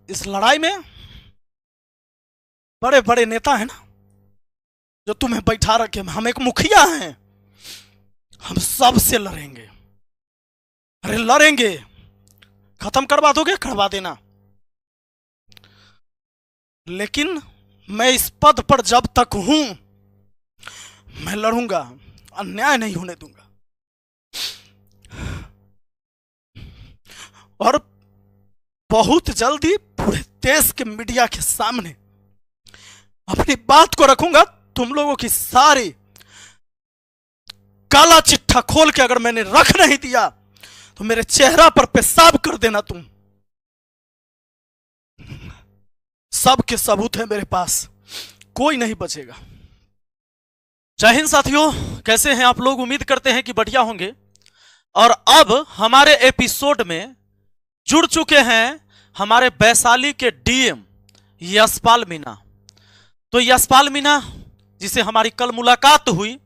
इस लड़ाई में बड़े बड़े नेता हैं ना, जो तुम्हें बैठा रखे। हम एक मुखिया हैं, हम सबसे लड़ेंगे। अरे लड़ेंगे, खत्म करवा दोगे करवा देना, लेकिन मैं इस पद पर जब तक हूं मैं लड़ूंगा, अन्याय नहीं होने दूंगा। और बहुत जल्दी पूरे देश के मीडिया के सामने अपनी बात को रखूंगा। तुम लोगों की सारी काला चिट्ठा खोल के अगर मैंने रख नहीं दिया तो मेरे चेहरा पर पेशाब कर देना तुम। सब के सबूत है मेरे पास, कोई नहीं बचेगा। जय हिंद साथियों, कैसे हैं आप लोग? उम्मीद करते हैं कि बढ़िया होंगे। और अब हमारे एपिसोड में जुड़ चुके हैं हमारे वैशाली के डीएम यशपाल मीणा। तो यशपाल मीणा जिसे हमारी कल मुलाकात हुई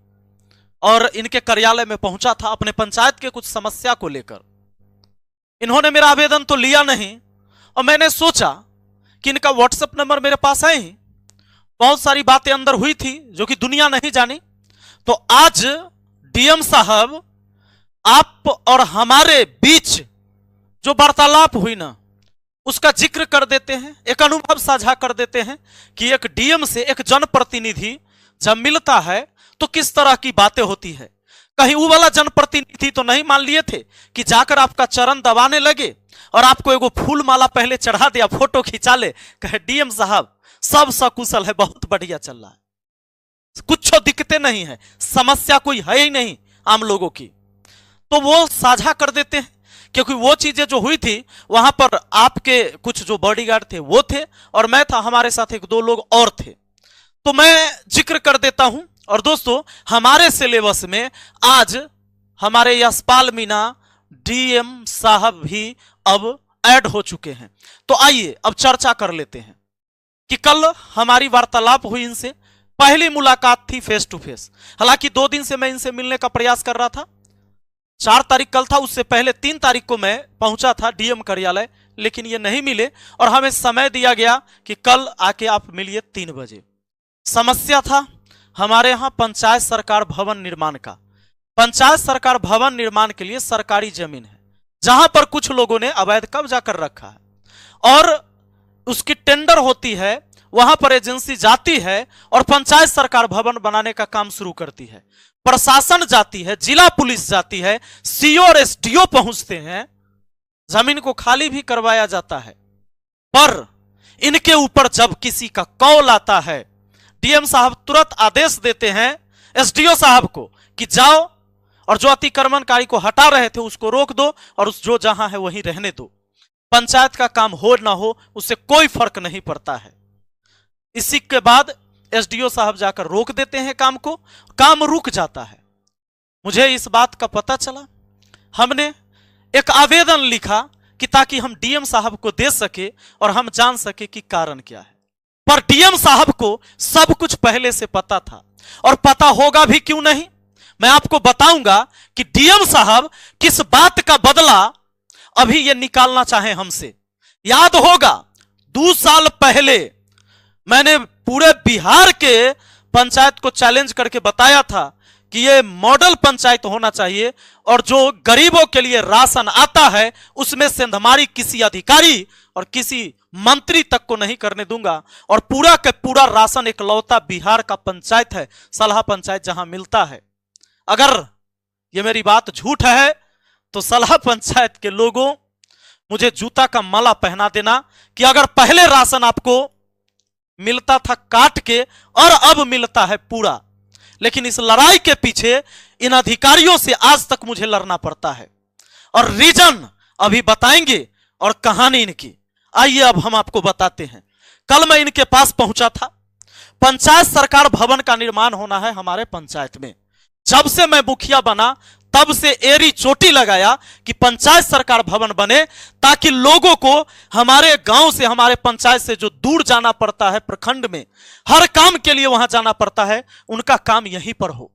और इनके कार्यालय में पहुंचा था अपने पंचायत के कुछ समस्या को लेकर। इन्होंने मेरा आवेदन तो लिया नहीं और मैंने सोचा कि इनका व्हाट्सएप नंबर मेरे पास है ही, बहुत सारी बातें अंदर हुई थी जो कि दुनिया नहीं जानी। तो आज डीएम साहब आप और हमारे बीच जो वार्तालाप हुई ना, उसका जिक्र कर देते हैं, एक अनुभव साझा कर देते हैं कि एक डीएम से एक जनप्रतिनिधि जब मिलता है तो किस तरह की बातें होती है। कहीं वो वाला जनप्रतिनिधि तो नहीं मान लिए थे कि जाकर आपका चरण दबाने लगे और आपको एगो फूल माला पहले चढ़ा दिया, फोटो खिंचा ले, कहे डीएम साहब सब सकुशल है, बहुत बढ़िया चल रहा है, कुछ दिक्कतें नहीं है, समस्या कोई है ही नहीं आम लोगों की। तो वो साझा कर देते हैं क्योंकि वो चीजें जो हुई थी वहां पर आपके कुछ जो बॉडीगार्ड थे वो थे और मैं था, हमारे साथ एक दो लोग और थे। तो मैं जिक्र कर देता हूं। और दोस्तों, हमारे सिलेबस में आज हमारे यशपाल मीणा डीएम साहब भी अब ऐड हो चुके हैं। तो आइए अब चर्चा कर लेते हैं कि कल हमारी वार्तालाप हुई इनसे, पहली मुलाकात थी फेस टू फेस। हालांकि 2 दिन से मैं इनसे मिलने का प्रयास कर रहा था। 4 तारीख कल था, उससे पहले 3 तारीख को मैं पहुंचा था डीएम कार्यालय, लेकिन ये नहीं मिले और हमें समय दिया गया कि कल आके आप मिलिए 3 बजे। समस्या था हमारे यहां पंचायत सरकार भवन निर्माण का। पंचायत सरकार भवन निर्माण के लिए सरकारी जमीन है जहां पर कुछ लोगों ने अवैध कब्जा कर रखा है और उसकी टेंडर होती है, वहां पर एजेंसी जाती है और पंचायत सरकार भवन बनाने का काम शुरू करती है। प्रशासन जाती है, जिला पुलिस जाती है, सीओ और एसडीओ पहुंचते हैं, जमीन को खाली भी करवाया जाता है। पर इनके ऊपर जब किसी का कॉल आता है, डीएम साहब तुरंत आदेश देते हैं एसडीओ साहब को कि जाओ और जो अतिक्रमणकारी को हटा रहे थे उसको रोक दो और उस जो जहां है वहीं रहने दो। पंचायत का काम हो ना हो उससे कोई फर्क नहीं पड़ता है। इसी के बाद एसडीओ साहब जाकर रोक देते हैं काम को, काम रुक जाता है। मुझे इस बात का पता चला, हमने एक आवेदन लिखा कि ताकि हम डीएम साहब को दे सके और हम जान सके कि कारण क्या है। पर डीएम साहब को सब कुछ पहले से पता था और पता होगा भी क्यों नहीं। मैं आपको बताऊंगा कि डीएम साहब किस बात का बदला अभी ये निकालना चाहे हमसे। याद होगा 2 साल पहले मैंने पूरे बिहार के पंचायत को चैलेंज करके बताया था कि ये मॉडल पंचायत होना चाहिए और जो गरीबों के लिए राशन आता है उसमें सेंधमारी किसी अधिकारी और किसी मंत्री तक को नहीं करने दूंगा और पूरा का पूरा राशन इकलौता बिहार का पंचायत है, सलाह पंचायत, जहां मिलता है। अगर ये मेरी बात झूठ है तो सलाह पंचायत के लोगों मुझे जूता का माला पहना देना कि अगर पहले राशन आपको मिलता था काट के और अब मिलता है पूरा। लेकिन इस लड़ाई के पीछे इन अधिकारियों से आज तक मुझे लड़ना पड़ता है और रीजन अभी बताएंगे और कहानी इनकी। आइए अब हम आपको बताते हैं। कल मैं इनके पास पहुंचा था। पंचायत सरकार भवन का निर्माण होना है हमारे पंचायत में। जब से मैं मुखिया बना तब से एरी चोटी लगाया कि पंचायत सरकार भवन बने ताकि लोगों को हमारे गांव से, हमारे पंचायत से जो दूर जाना पड़ता है प्रखंड में, हर काम के लिए वहां जाना पड़ता है, उनका काम यहीं पर हो।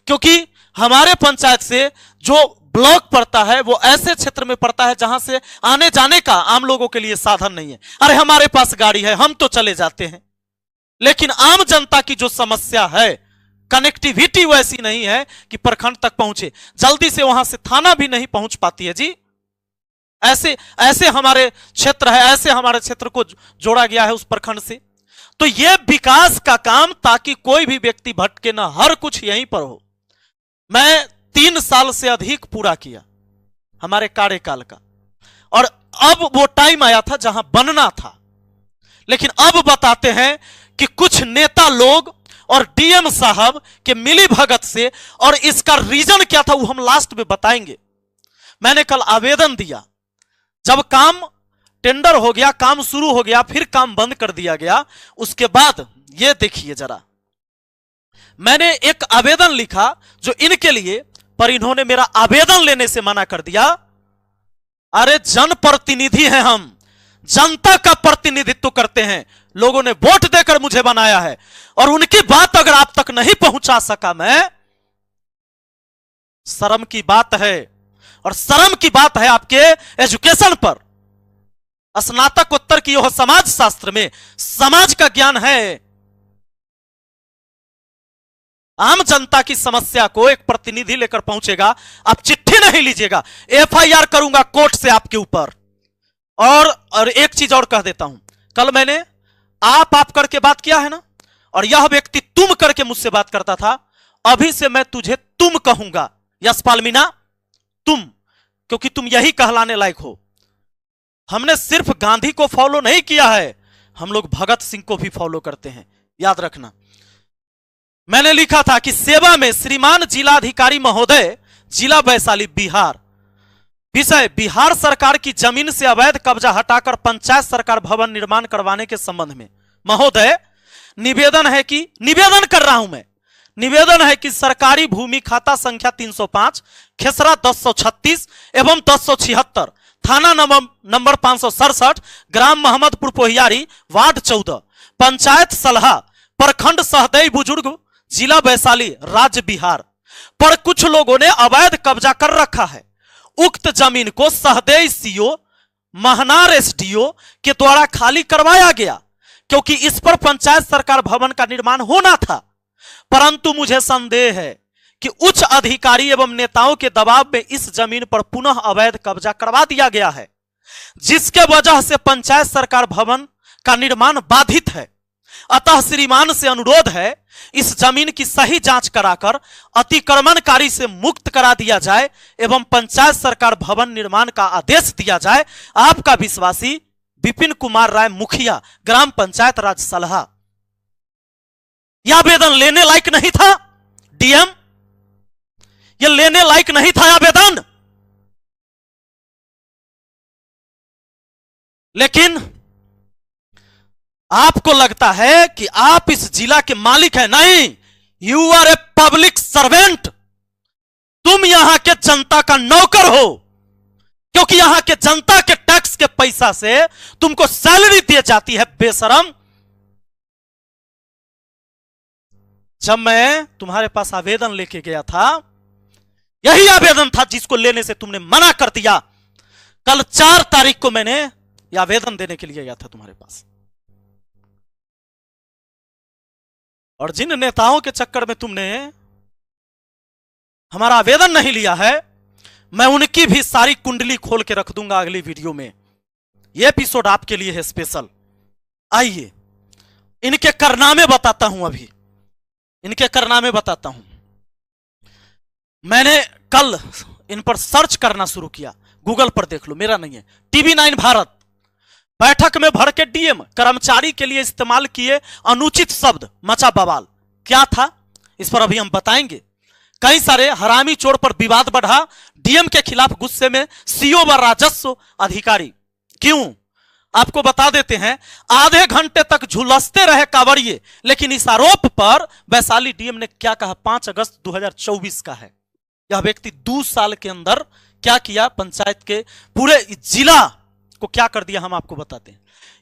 क्योंकि हमारे पंचायत से जो ब्लॉक पड़ता है वो ऐसे क्षेत्र में पड़ता है जहां से आने जाने का आम लोगों के लिए साधन नहीं है। अरे हमारे पास गाड़ी है, हम तो चले जाते हैं, लेकिन आम जनता की जो समस्या है, कनेक्टिविटी वैसी नहीं है कि प्रखंड तक पहुंचे, जल्दी से वहां से थाना भी नहीं पहुंच पाती है जी। ऐसे ऐसे हमारे क्षेत्र है, ऐसे हमारे क्षेत्र को जोड़ा गया है उस प्रखंड से। तो यह विकास का काम, ताकि कोई भी व्यक्ति भटके ना, हर कुछ यहीं पर हो। मैं 3 साल से अधिक पूरा किया हमारे कार्यकाल का, और अब वो टाइम आया था जहां बनना था। लेकिन अब बताते हैं कि कुछ नेता लोग और डीएम साहब के मिली भगत से, और इसका रीजन क्या था वो हम लास्ट में बताएंगे। मैंने कल आवेदन दिया, जब काम टेंडर हो गया, काम शुरू हो गया, फिर काम बंद कर दिया गया। उसके बाद ये देखिए जरा, मैंने एक आवेदन लिखा जो इनके लिए, पर इन्होंने मेरा आवेदन लेने से मना कर दिया। अरे जनप्रतिनिधि हैं हम, जनता का प्रतिनिधित्व करते हैं, लोगों ने वोट देकर मुझे बनाया है, और उनकी बात अगर आप तक नहीं पहुंचा सका मैं, शर्म की बात है। और शर्म की बात है आपके एजुकेशन पर, स्नातकोत्तर की हो समाज शास्त्र में, समाज का ज्ञान है। आम जनता की समस्या को एक प्रतिनिधि लेकर पहुंचेगा, आप चिट्ठी नहीं लीजिएगा, एफआईआर करूंगा कोर्ट से आपके ऊपर। और एक चीज और कह देता हूं, कल मैंने आप करके बात किया है ना, और यह व्यक्ति तुम करके मुझसे बात करता था, अभी से मैं तुझे तुम कहूंगा, यशपाल मीणा तुम, क्योंकि तुम यही कहलाने लायक हो। हमने सिर्फ गांधी को फॉलो नहीं किया है, हम लोग भगत सिंह को भी फॉलो करते हैं, याद रखना। मैंने लिखा था कि सेवा में श्रीमान जिलाधिकारी महोदय, जिला वैशाली बिहार। विषय, बिहार सरकार की जमीन से अवैध कब्जा हटाकर पंचायत सरकार भवन निर्माण करवाने के संबंध में महोदय निवेदन है कि, निवेदन कर रहा हूं मैं, निवेदन है कि सरकारी भूमि खाता संख्या 305, खेसरा 1036 एवं 1076, थाना नंबर 567, ग्राम मोहम्मदपुर पोहियारी, वार्ड 14, पंचायत सलहा, प्रखंड सहदेई बुजुर्ग, जिला वैशाली, राज्य बिहार पर कुछ लोगों ने अवैध कब्जा कर रखा है। उक्त जमीन को सहदेई सीओ, महनार एसडीओ के द्वारा खाली करवाया गया, क्योंकि इस पर पंचायत सरकार भवन का निर्माण होना था। परंतु मुझे संदेह है कि उच्च अधिकारी एवं नेताओं के दबाव में इस जमीन पर पुनः अवैध कब्जा करवा दिया गया है, जिसके वजह से पंचायत सरकार भवन का निर्माण बाधित है। अतः श्रीमान से अनुरोध है, इस जमीन की सही जांच कराकर अतिक्रमणकारी से मुक्त करा दिया जाए एवं पंचायत सरकार भवन निर्माण का आदेश दिया जाए। आपका विश्वासी विपिन कुमार राय, मुखिया, ग्राम पंचायत राज सलहा। यह आवेदन लेने लायक नहीं था डीएम, यह लेने लायक नहीं था आवेदन, लेकिन आपको लगता है कि आप इस जिला के मालिक हैं। नहीं, you are a public servant. तुम यहां के जनता का नौकर हो, क्योंकि यहां के जनता के टैक्स के पैसा से तुमको सैलरी दी जाती है, बेशरम। जब मैं तुम्हारे पास आवेदन लेके गया था, यही आवेदन था जिसको लेने से तुमने मना कर दिया। कल 4 तारीख को मैंने यह आवेदन देने के लिए गया था तुम्हारे पास, और जिन नेताओं के चक्कर में तुमने हमारा आवेदन नहीं लिया है, मैं उनकी भी सारी कुंडली खोल के रख दूंगा अगली वीडियो में। यह एपिसोड आपके लिए है स्पेशल। आइए इनके कारनामे बताता हूं, अभी इनके कारनामे बताता हूं। मैंने कल इन पर सर्च करना शुरू किया, गूगल पर देख लो, मेरा नहीं है। TV9 भारत, बैठक में भर के डीएम कर्मचारी के लिए इस्तेमाल किए अनुचित शब्द, मचा बवाल। क्या था इस पर अभी हम बताएंगे। कई सारे हरामी चोर पर विवाद बढ़ा, डीएम के खिलाफ गुस्से में सीओ व राजस्व अधिकारी। क्यों, आपको बता देते हैं। आधे घंटे तक झुलसते रहे कांवड़िए, लेकिन इस आरोप पर वैशाली डीएम ने क्या कहा, 5 अगस्त 2024 का है। यह व्यक्ति 2 साल के अंदर क्या किया, पंचायत के पूरे जिला को क्या कर दिया, हम आपको बताते हैं।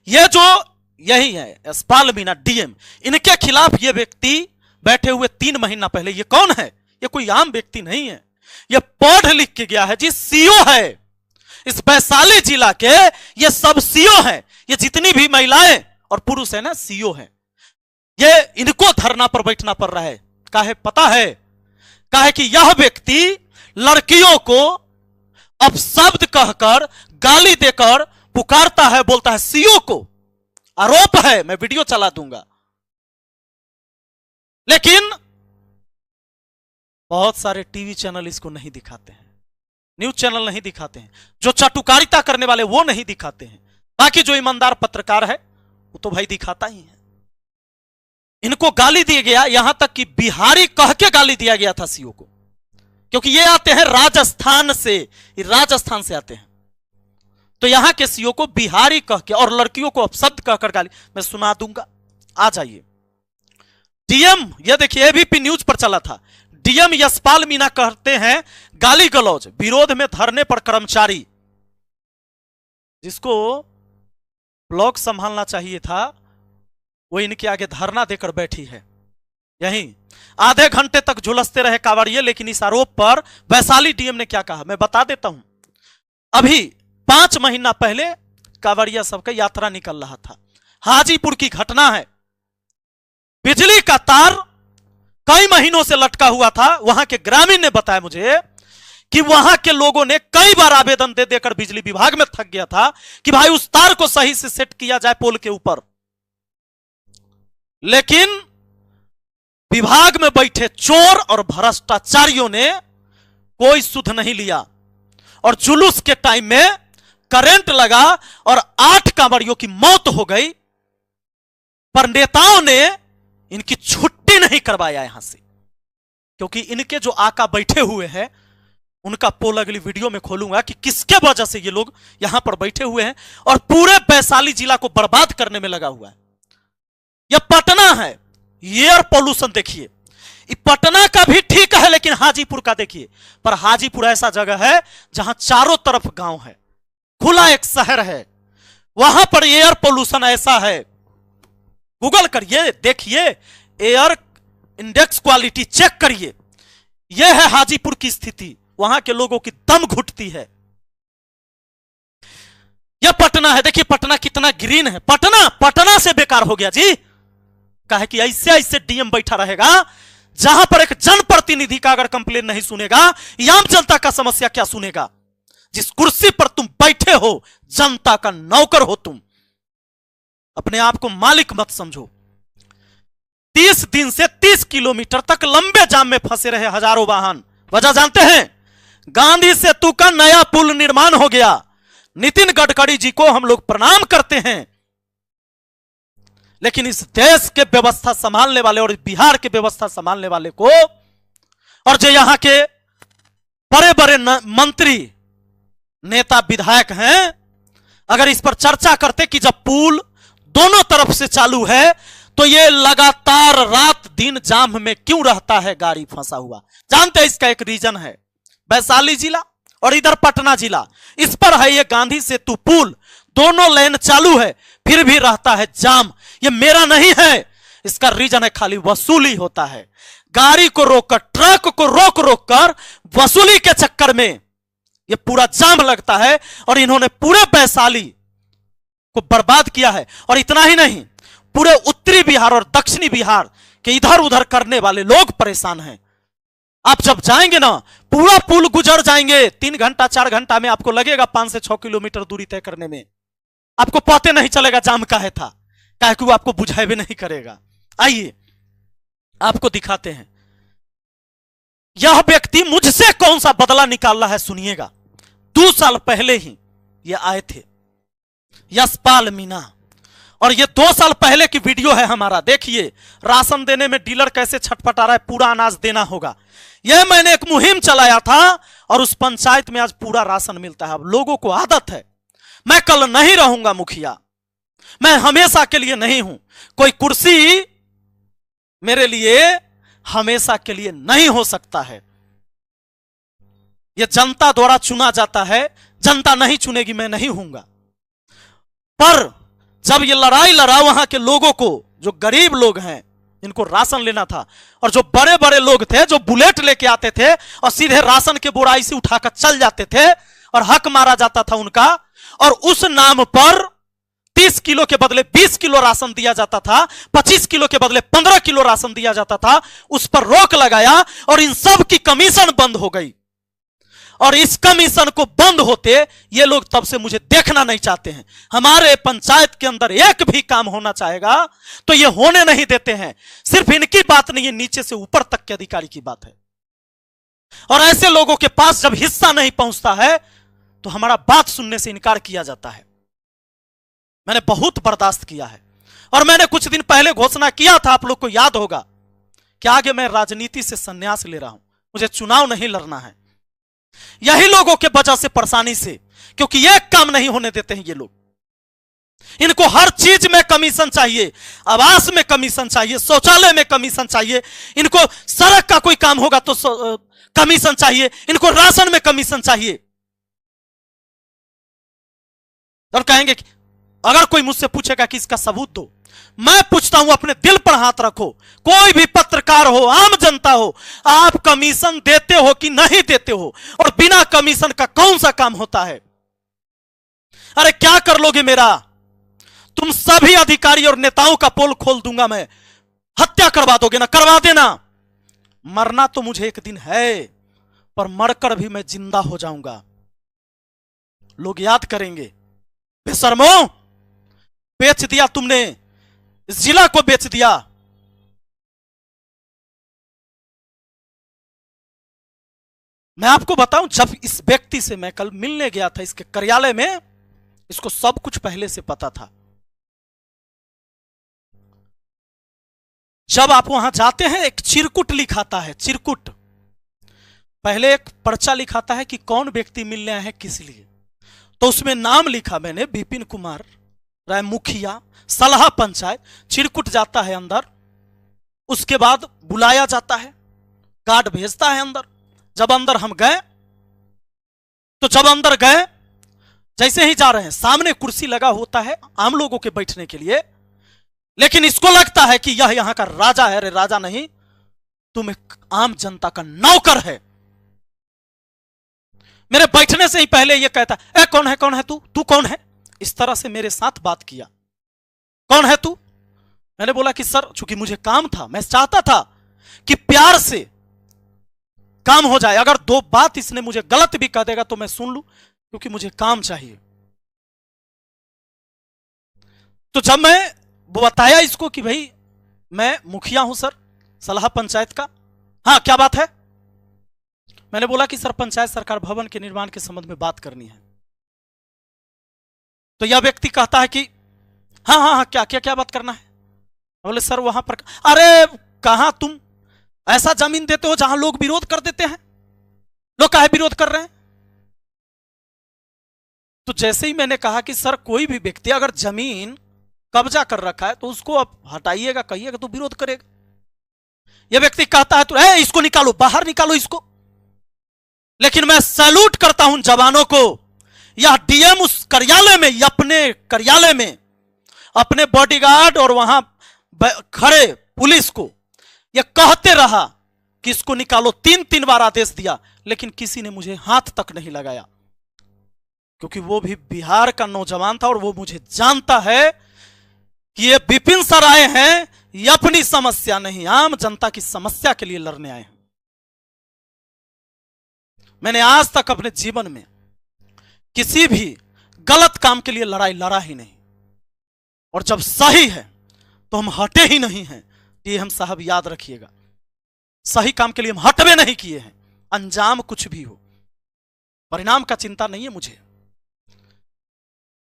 यह जो यही है यशपाल मीणा डीएम, इनके खिलाफ यह व्यक्ति बैठे हुए 3 महीना पहले, ये कौन है, ये कोई आम व्यक्ति नहीं है, ये पढ़ लिख के गया है जी, सीओ है इस वैशाली जिला के, ये सब सीओ हैं, ये जितनी भी महिलाएं और पुरुष है ना सीओ हैं। ये इनको धरना पर बैठना पड़ रहा है। काहे पता है? काहे कि यह व्यक्ति लड़कियों को अपशब्द कहकर, गाली देकर पुकारता है, बोलता है सीओ को। आरोप है, मैं वीडियो चला दूंगा। लेकिन बहुत सारे टीवी चैनल इसको नहीं दिखाते हैं, न्यूज चैनल नहीं दिखाते हैं, जो चाटुकारिता करने वाले वो नहीं दिखाते हैं। बाकी जो ईमानदार पत्रकार है वो तो भाई दिखाता ही है। इनको गाली दिया गया, यहां तक कि बिहारी कह के गाली दिया गया था सीओ को, क्योंकि ये आते हैं राजस्थान से, ये राजस्थान से आते हैं। तो यहां के सीओ को बिहारी कह के और लड़कियों को अपशब्द कहकर गाली, मैं सुना दूंगा, आ जाइए। डीएम, ये देखिए एबीपी न्यूज पर चला था, डीएम यशपाल मीणा कहते हैं गाली गलौज, विरोध में धरने पर कर्मचारी। जिसको ब्लॉक संभालना चाहिए था वो इनके आगे धरना देकर बैठी है। यहीं आधे घंटे तक झुलसते रहे कांवड़िए, लेकिन इस आरोप पर वैशाली डीएम ने क्या कहा मैं बता देता हूं। अभी 5 महीना पहले कांवड़िया सबका यात्रा निकल रहा था, हाजीपुर की घटना है। बिजली का तार कई महीनों से लटका हुआ था। वहां के ग्रामीण ने बताया मुझे कि वहां के लोगों ने कई बार आवेदन दे देकर बिजली विभाग में थक गया था कि भाई उस तार को सही से सेट किया जाए पोल के ऊपर, लेकिन विभाग में बैठे चोर और भ्रष्टाचारियों ने कोई सुध नहीं लिया और जुलूस के टाइम में करंट लगा और 8 कांवड़ियों की मौत हो गई। पर नेताओं ने इनकी छुट्टी नहीं करवाया यहां से, क्योंकि इनके जो आका बैठे हुए हैं उनका पोल अगली वीडियो में खोलूंगा कि किसके वजह से ये लोग यहां पर बैठे हुए हैं और पूरे वैशाली जिला को बर्बाद करने में लगा हुआ है। यह पटना है, एयर पोल्यूशन देखिए, पटना का भी ठीक है, लेकिन हाजीपुर का देखिए। पर हाजीपुर ऐसा जगह है जहां चारों तरफ गांव है, खुला एक शहर है, वहां पर एयर पोल्यूशन ऐसा है। गूगल करिए, देखिए, एयर इंडेक्स क्वालिटी चेक करिए। यह है हाजीपुर की स्थिति, वहां के लोगों की दम घुटती है। यह पटना है, देखिए पटना कितना ग्रीन है। पटना से बेकार हो गया जी। कहा कि ऐसे ऐसे डीएम बैठा रहेगा जहां पर एक जनप्रतिनिधि का अगर कंप्लेन नहीं सुनेगा, आम जनता का समस्या क्या सुनेगा? जिस कुर्सी पर तुम बैठे हो जनता का नौकर हो तुम, अपने आप को मालिक मत समझो। 30 दिन से 30 किलोमीटर तक लंबे जाम में फंसे रहे हजारों वाहन। वजह जानते हैं? गांधी सेतु का नया पुल निर्माण हो गया। नितिन गडकरी जी को हम लोग प्रणाम करते हैं, लेकिन इस देश के व्यवस्था संभालने वाले और बिहार के व्यवस्था संभालने वाले को, और जो यहां के बड़े बड़े मंत्री नेता विधायक हैं, अगर इस पर चर्चा करते कि जब पुल दोनों तरफ से चालू है तो ये लगातार रात दिन जाम में क्यों रहता है गाड़ी फंसा हुआ? जानते हैं इसका एक रीजन है, वैशाली जिला और इधर पटना जिला, इस पर है ये गांधी सेतु पुल, दोनों लेन चालू है फिर भी रहता है जाम। ये मेरा नहीं है, इसका रीजन है खाली वसूली होता है। गाड़ी को रोककर, ट्रक को रोक रोक कर वसूली के चक्कर में ये पूरा जाम लगता है और इन्होंने पूरे वैशाली को बर्बाद किया है। और इतना ही नहीं, पूरे उत्तरी बिहार और दक्षिणी बिहार के इधर उधर करने वाले लोग परेशान हैं। आप जब जाएंगे ना, पूरा पुल गुजर जाएंगे, 3 घंटा 4 घंटा में आपको लगेगा 5 से 6 किलोमीटर दूरी तय करने में। आपको पता नहीं चलेगा जाम काहे था, काहे कि वो आपको बुझाए भी नहीं करेगा। आइए आपको दिखाते हैं यह व्यक्ति मुझसे कौन सा बदला निकाल रहा है, सुनिएगा। 2 साल पहले ही ये आए थे यशपाल मीणा, और ये 2 साल पहले की वीडियो है हमारा। देखिए राशन देने में डीलर कैसे छटपटा रहा है, पूरा अनाज देना होगा। यह मैंने एक मुहिम चलाया था और उस पंचायत में आज पूरा राशन मिलता है। अब लोगों को आदत है, मैं कल नहीं रहूंगा मुखिया, मैं हमेशा के लिए नहीं हूं। कोई कुर्सी मेरे लिए हमेशा के लिए नहीं हो सकता है। यह जनता द्वारा चुना जाता है, जनता नहीं चुनेगी, मैं नहीं हूंगा। पर जब ये लड़ाई लड़ा वहां के लोगों को, जो गरीब लोग हैं, इनको राशन लेना था। और जो बड़े बड़े लोग थे जो बुलेट लेके आते थे और सीधे राशन के बोराई से उठाकर चल जाते थे और हक मारा जाता था उनका, और उस नाम पर 30 किलो के बदले 20 किलो राशन दिया जाता था, 25 किलो के बदले 15 किलो राशन दिया जाता था। उस पर रोक लगाया और इन सब की कमीशन बंद हो गई। और इस कमीशन को बंद होते ये लोग तब से मुझे देखना नहीं चाहते हैं। हमारे पंचायत के अंदर एक भी काम होना चाहेगा तो ये होने नहीं देते हैं। सिर्फ इनकी बात नहीं है, नीचे से ऊपर तक के अधिकारी की बात है। और ऐसे लोगों के पास जब हिस्सा नहीं पहुंचता है तो हमारा बात सुनने से इनकार किया जाता है। मैंने बहुत बर्दाश्त किया है और मैंने कुछ दिन पहले घोषणा किया था, आप लोग को याद होगा, कि आगे मैं राजनीति से संन्यास ले रहा हूं, मुझे चुनाव नहीं लड़ना है। यही लोगों के वजह से, परेशानी से, क्योंकि ये काम नहीं होने देते हैं ये लोग। इनको हर चीज में कमीशन चाहिए, आवास में कमीशन चाहिए, शौचालय में कमीशन चाहिए, इनको सड़क का कोई काम होगा तो कमीशन चाहिए, इनको राशन में कमीशन चाहिए। और कहेंगे कि अगर कोई मुझसे पूछेगा कि इसका सबूत दो, मैं पूछता हूं अपने दिल पर हाथ रखो, कोई भी पत्रकार हो, आम जनता हो, आप कमीशन देते हो कि नहीं देते हो? और बिना कमीशन का कौन सा काम होता है? अरे क्या कर लोगे मेरा? तुम सभी अधिकारी और नेताओं का पोल खोल दूंगा मैं, हत्या करवा दोगे ना? करवा देना। मरना तो मुझे एक दिन है, पर मरकर भी मैं जिंदा हो जाऊंगा। लोग याद करेंगे, बेशर्मो, बेच दिया तुमने, इस जिला को बेच दिया। मैं आपको बताऊं, जब इस व्यक्ति से मैं कल मिलने गया था इसके कार्यालय में, इसको सब कुछ पहले से पता था। जब आप वहां जाते हैं एक चिरकुट लिखाता है, चिरकुट, पहले एक पर्चा लिखाता है कि कौन व्यक्ति मिलने आए हैं, किस लिए। तो उसमें नाम लिखा मैंने, विपिन कुमार राय, मुखिया, सलाह पंचायत। चिरकुट जाता है अंदर, उसके बाद बुलाया जाता है, गार्ड भेजता है अंदर। जब अंदर हम गए, तो जब अंदर गए, जैसे ही जा रहे हैं, सामने कुर्सी लगा होता है आम लोगों के बैठने के लिए, लेकिन इसको लगता है कि यह यहां का राजा है। अरे राजा नहीं, तुम एक आम जनता का नौकर है। मेरे बैठने से ही पहले यह कहता है, कौन है, कौन है तू, तू कौन है? इस तरह से मेरे साथ बात किया, कौन है तू? मैंने बोला कि सर, चूंकि मुझे काम था, मैं चाहता था कि प्यार से काम हो जाए। अगर दो बात इसने मुझे गलत भी कह देगा तो मैं सुन लूं, क्योंकि मुझे काम चाहिए। तो जब मैं वो बताया इसको कि भाई मैं मुखिया हूं सर, सलाह पंचायत का, हाँ क्या बात है? मैंने बोला कि सर, पंचायत सरकार भवन के निर्माण के संबंध में बात करनी है। तो यह व्यक्ति कहता है कि हाँ हाँ हाँ, क्या क्या क्या बात करना है? बोले सर वहां पर, अरे कहां तुम ऐसा जमीन देते हो जहां लोग विरोध कर देते हैं? लोग काहे विरोध कर रहे हैं? तो जैसे ही मैंने कहा कि सर, कोई भी व्यक्ति अगर जमीन कब्जा कर रखा है तो उसको आप हटाइएगा, कहिएगा तो विरोध करेगा। यह व्यक्ति कहता है तो इसको निकालो, बाहर निकालो इसको। लेकिन मैं सैल्यूट करता हूं जवानों को। यह डीएम उस कार्यालय में, अपने कार्यालय में अपने बॉडीगार्ड और वहां खड़े पुलिस को यह कहते रहा कि इसको निकालो। 3 बार आदेश दिया, लेकिन किसी ने मुझे हाथ तक नहीं लगाया, क्योंकि वो भी बिहार का नौजवान था और वो मुझे जानता है कि ये विपिन सर आए हैं, ये अपनी समस्या नहीं, आम जनता की समस्या के लिए लड़ने आए हैं। मैंने आज तक अपने जीवन में किसी भी गलत काम के लिए लड़ाई लड़ा ही नहीं, और जब सही है तो हम हटे ही नहीं हैं। ये हम साहब याद रखिएगा, सही काम के लिए हम हटवे नहीं किए हैं। अंजाम कुछ भी हो, परिणाम का चिंता नहीं है मुझे।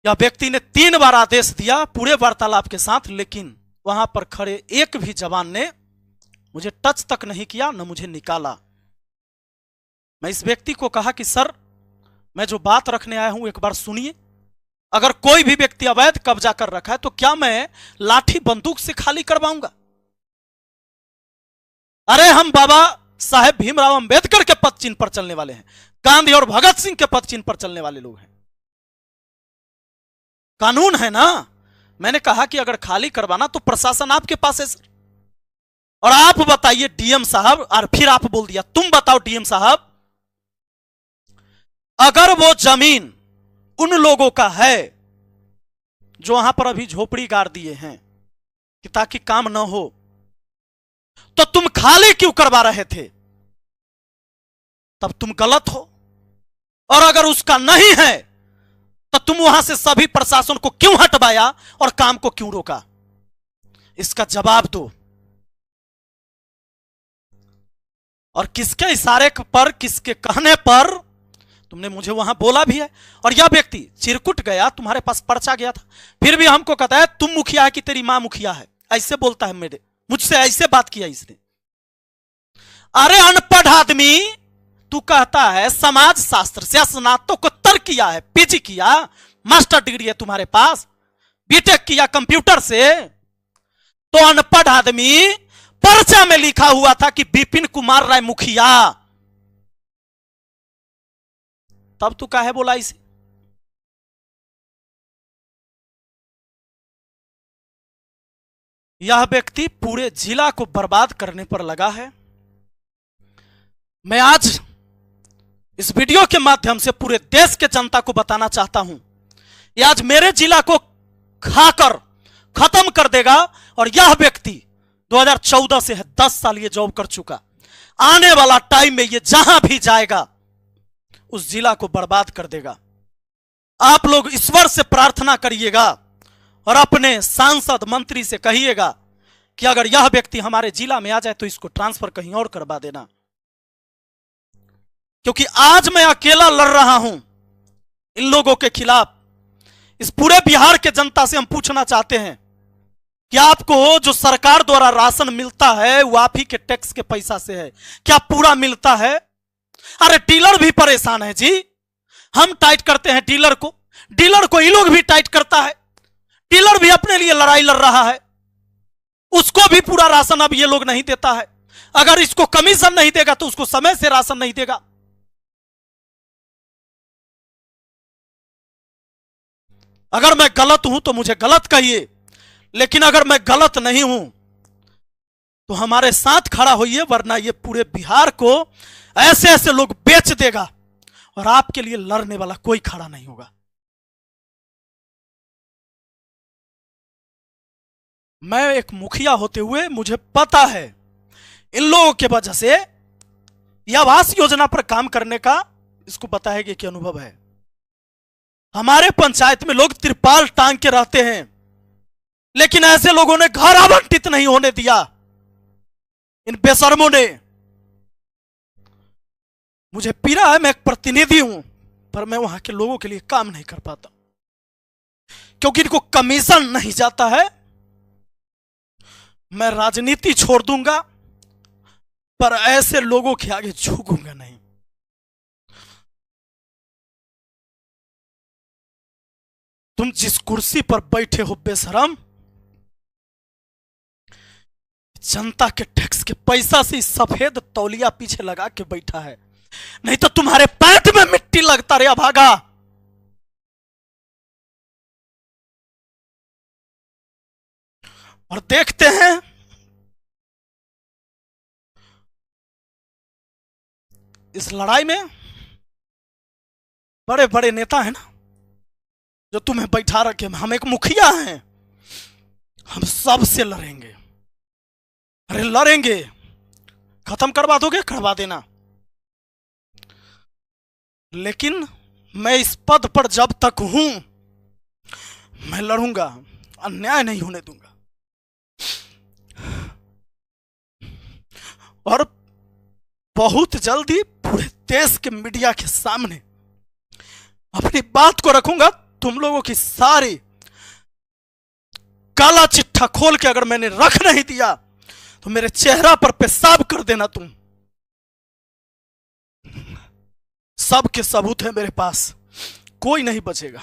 यह व्यक्ति ने 3 बार आदेश दिया पूरे वार्तालाप के साथ, लेकिन वहां पर खड़े एक भी जवान ने मुझे टच तक नहीं किया, न मुझे निकाला। मैं इस व्यक्ति को कहा कि सर, मैं जो बात रखने आया हूं एक बार सुनिए। अगर कोई भी व्यक्ति अवैध कब्जा कर रखा है तो क्या मैं लाठी बंदूक से खाली करवाऊंगा? अरे हम बाबा साहेब भीमराव अंबेडकर के पद चिन्ह पर चलने वाले हैं, गांधी और भगत सिंह के पद चिन्ह पर चलने वाले लोग हैं। कानून है ना। मैंने कहा कि अगर खाली करवाना तो प्रशासन आपके पास है सर, और आप बताइए डीएम साहब, और फिर आप बोल दिया, तुम बताओ डीएम साहब, अगर वो जमीन उन लोगों का है जो वहां पर अभी झोपड़ी गाड़ दिए हैं कि ताकि काम ना हो, तो तुम खाली क्यों करवा रहे थे? तब तुम गलत हो। और अगर उसका नहीं है तो तुम वहां से सभी प्रशासन को क्यों हटवाया और काम को क्यों रोका? इसका जवाब दो। और किसके इशारे पर, किसके कहने पर तुमने मुझे वहां बोला भी है? और यह व्यक्ति चिरकुट गया, तुम्हारे पास पर्चा गया था, फिर भी हमको कहता है तुम मुखिया है कि तेरी मां मुखिया है, ऐसे बोलता है। मुझसे ऐसे बात किया इसने। अरे अनपढ़ आदमी, तू कहता है समाज शास्त्र से स्नातकोत्तर किया है, पीजी किया, मास्टर डिग्री है तुम्हारे पास, बीटेक किया कंप्यूटर से, तो अनपढ़ आदमी, पर्चा में लिखा हुआ था कि विपिन कुमार राय मुखिया, तब तू काहे बोला इसे? यह व्यक्ति पूरे जिला को बर्बाद करने पर लगा है। मैं आज इस वीडियो के माध्यम से पूरे देश के जनता को बताना चाहता हूं, ये आज मेरे जिला को खाकर खत्म कर देगा। और यह व्यक्ति 2014 से है, 10 साल ये जॉब कर चुका, आने वाला टाइम में ये जहां भी जाएगा उस जिला को बर्बाद कर देगा। आप लोग ईश्वर से प्रार्थना करिएगा और अपने सांसद मंत्री से कहिएगा कि अगर यह व्यक्ति हमारे जिला में आ जाए तो इसको ट्रांसफर कहीं और करवा देना, क्योंकि आज मैं अकेला लड़ रहा हूं इन लोगों के खिलाफ। इस पूरे बिहार के जनता से हम पूछना चाहते हैं कि आपको जो सरकार द्वारा राशन मिलता है वो आप ही के टैक्स के पैसा से है, क्या पूरा मिलता है? अरे डीलर भी परेशान है जी, हम टाइट करते हैं डीलर को ये लोग भी टाइट करता है, डीलर भी अपने लिए लड़ाई लड़ रहा है, उसको भी पूरा राशन अब ये लोग नहीं देता है। अगर इसको कमीशन नहीं देगा तो उसको समय से राशन नहीं देगा। अगर मैं गलत हूं तो मुझे गलत कहिए, लेकिन अगर मैं गलत नहीं हूं तो हमारे साथ खड़ा होइए, वरना ये पूरे बिहार को ऐसे ऐसे लोग बेच देगा और आपके लिए लड़ने वाला कोई खड़ा नहीं होगा। मैं एक मुखिया होते हुए मुझे पता है इन लोगों के वजह से यह आवास योजना पर काम करने का इसको पता है कि अनुभव है। हमारे पंचायत में लोग तिरपाल टांग के रहते हैं, लेकिन ऐसे लोगों ने घर आवंटित नहीं होने दिया। इन बेशर्मों ने, मुझे पीड़ा है, मैं एक प्रतिनिधि हूं, पर मैं वहां के लोगों के लिए काम नहीं कर पाता क्योंकि इनको कमीशन नहीं जाता है। मैं राजनीति छोड़ दूंगा पर ऐसे लोगों के आगे झुकूंगा नहीं। तुम जिस कुर्सी पर बैठे हो बेशरम, जनता के टैक्स के पैसा से सफेद तौलिया पीछे लगा के बैठा है, नहीं तो तुम्हारे पैंट में मिट्टी लगता रे अभागा। और देखते हैं इस लड़ाई में बड़े बड़े नेता हैं ना जो तुम्हें बैठा रखे, हम एक मुखिया हैं, हम सबसे लड़ेंगे। अरे लड़ेंगे, खत्म करवा दोगे करवा देना, लेकिन मैं इस पद पर जब तक हूं मैं लड़ूंगा, अन्याय नहीं होने दूंगा। और बहुत जल्दी पूरे देश के मीडिया के सामने अपनी बात को रखूंगा। तुम लोगों की सारी काला चिट्ठा खोल के अगर मैंने रख नहीं दिया तो मेरे चेहरा पर पेशाब कर देना तुम। सब के सबूत है मेरे पास, कोई नहीं बचेगा।